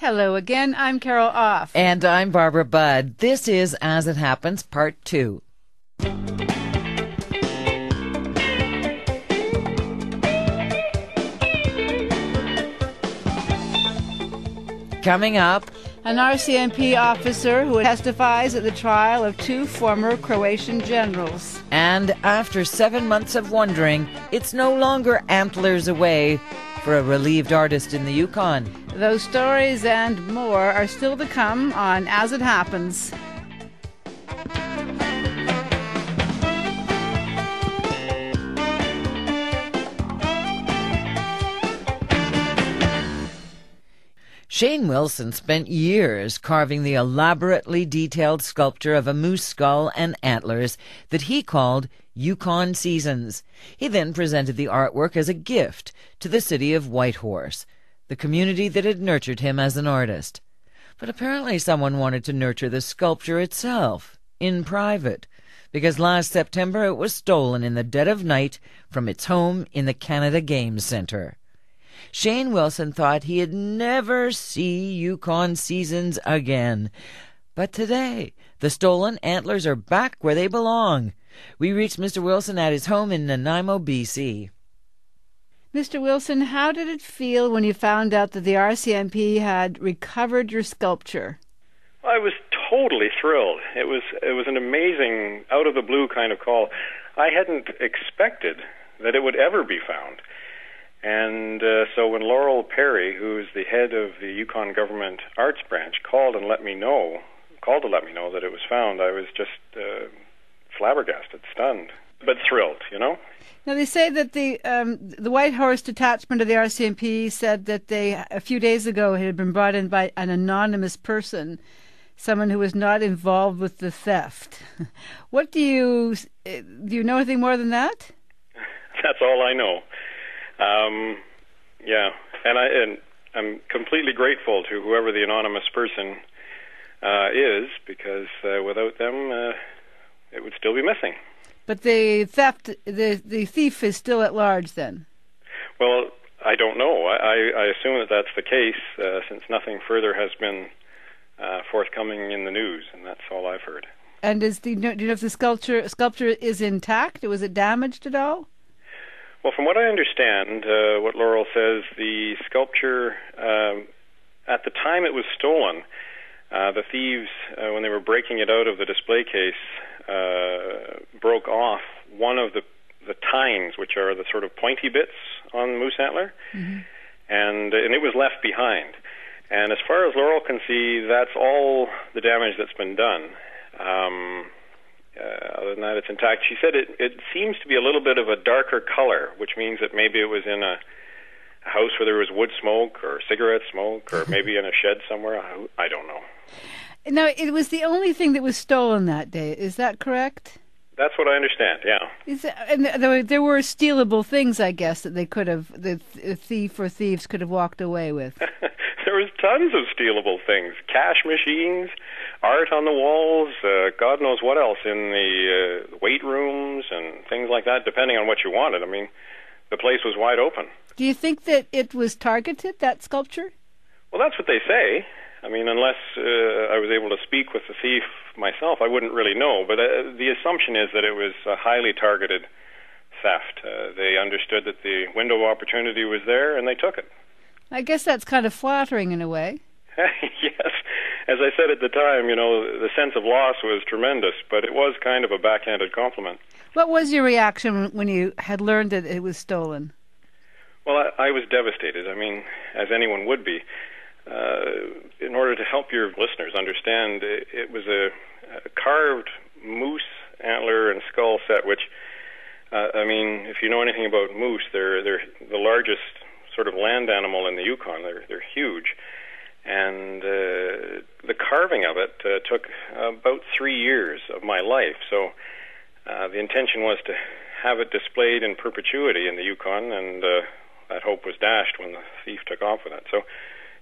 Hello again, I'm Carol Off. And I'm Barbara Budd. This is As It Happens, Part 2. Coming up, an RCMP officer who testifies at the trial of two former Croatian generals. And after 7 months of wondering, it's no longer antlers away for a relieved artist in the Yukon. Those stories and more are still to come on As It Happens. Shane Wilson spent years carving the elaborately detailed sculpture of a moose skull and antlers that he called Yukon Seasons. He then presented the artwork as a gift to the city of Whitehorse, the community that had nurtured him as an artist. But apparently someone wanted to nurture the sculpture itself, in private, because last September it was stolen in the dead of night from its home in the Canada Games Centre. Shane Wilson thought he'd never see Yukon Seasons again. But today, the stolen antlers are back where they belong. We reached Mr. Wilson at his home in Nanaimo, BC. Mr. Wilson, how did it feel when you found out that the RCMP had recovered your sculpture? I was totally thrilled. It was an amazing, out-of-the-blue kind of call. I hadn't expected that it would ever be found. And so when Laurel Perry, who's the head of the Yukon Government Arts Branch, called to let me know that it was found, I was just flabbergasted, stunned, but thrilled, you know? Now, they say that the Whitehorse detachment of the RCMP said that they, a few days ago, had been brought in by an anonymous person, someone who was not involved with the theft. What do you know anything more than that? That's all I know. Yeah, and I'm completely grateful to whoever the anonymous person is, because without them, it would still be missing. But the thief is still at large then? Well, I don't know. I assume that that's the case, since nothing further has been forthcoming in the news, and that's all I've heard. And do you know if the sculpture is intact? Was it damaged at all? Well, from what I understand, what Laurel says, the sculpture, at the time it was stolen, the thieves, when they were breaking it out of the display case, broke off one of the tines, which are the sort of pointy bits on the moose antler, and it was left behind. And as far as Laurel can see, that's all the damage that's been done. Other than that, it's intact. She said it seems to be a little bit of a darker color, which means that maybe it was in a house where there was wood smoke or cigarette smoke, or maybe in a shed somewhere. I don't know. Now, it was the only thing that was stolen that day. Is that correct? That's what I understand, yeah. And there were stealable things, I guess, that the thief or thieves could have walked away with. There was tons of stealable things. Cash machines, art on the walls, God knows what else in the weight rooms and things like that, depending on what you wanted. I mean, the place was wide open. Do you think that it was targeted, that sculpture? Well, that's what they say. I mean, unless I was able to speak with the thief myself, I wouldn't really know. But the assumption is that it was a highly targeted theft. They understood that the window of opportunity was there, and they took it. I guess that's kind of flattering in a way. Yes. As I said at the time, the sense of loss was tremendous, but it was kind of a backhanded compliment. What was your reaction when you had learned that it was stolen? Well, I was devastated. I mean, as anyone would be. In order to help your listeners understand, it was a carved moose antler and skull set, which, I mean, if you know anything about moose, they're the largest sort of land animal in the Yukon. They're huge. And the carving of it took about 3 years of my life. So the intention was to have it displayed in perpetuity in the Yukon, and that hope was dashed when the thief took off with it. So,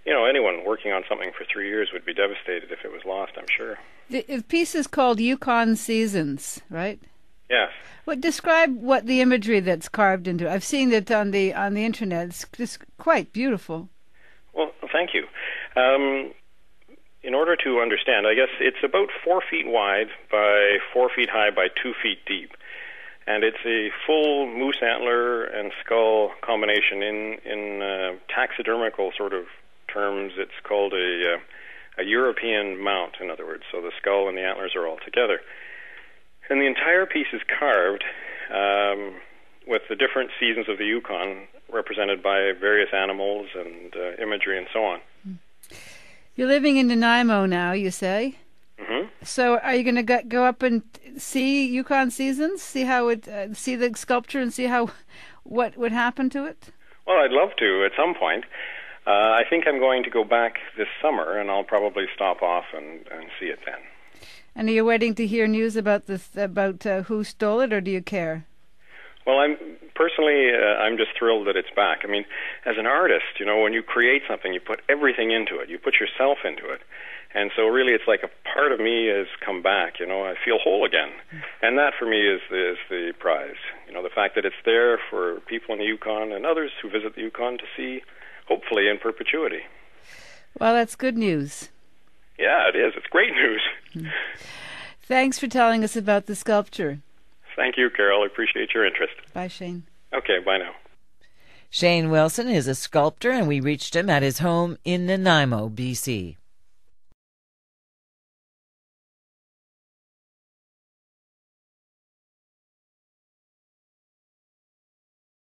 anyone working on something for 3 years would be devastated if it was lost, I'm sure. The piece is called Yukon Seasons, right? Yes. Describe what the imagery that's carved into it. I've seen it on the internet. It's just quite beautiful. Well, thank you. In order to understand, I guess it's about 4 feet wide by 4 feet high by 2 feet deep. And it's a full moose antler and skull combination. In taxidermical sort of terms, it's called a European mount, in other words. So the skull and the antlers are all together. And the entire piece is carved with the different seasons of the Yukon represented by various animals and imagery and so on. You're living in Nanaimo now, you say? Mm-hmm. So are you going to go up and see Yukon Seasons, see how it, see the sculpture and see what would happen to it? Well, I'd love to at some point. I think I'm going to go back this summer, and I'll probably stop off and see it then. And are you waiting to hear news about who stole it, or do you care? Well, I'm just thrilled that it's back. I mean, as an artist, when you create something, you put everything into it. You put yourself into it. And so really it's like a part of me has come back, I feel whole again. And that for me is the prize. The fact that it's there for people in the Yukon and others who visit the Yukon to see, hopefully in perpetuity. Well, that's good news. Yeah, it is. It's great news. Thanks for telling us about the sculpture. Thank you, Carol. I appreciate your interest. Bye, Shane. Okay, bye now. Shane Wilson is a sculptor, and we reached him at his home in Nanaimo, BC.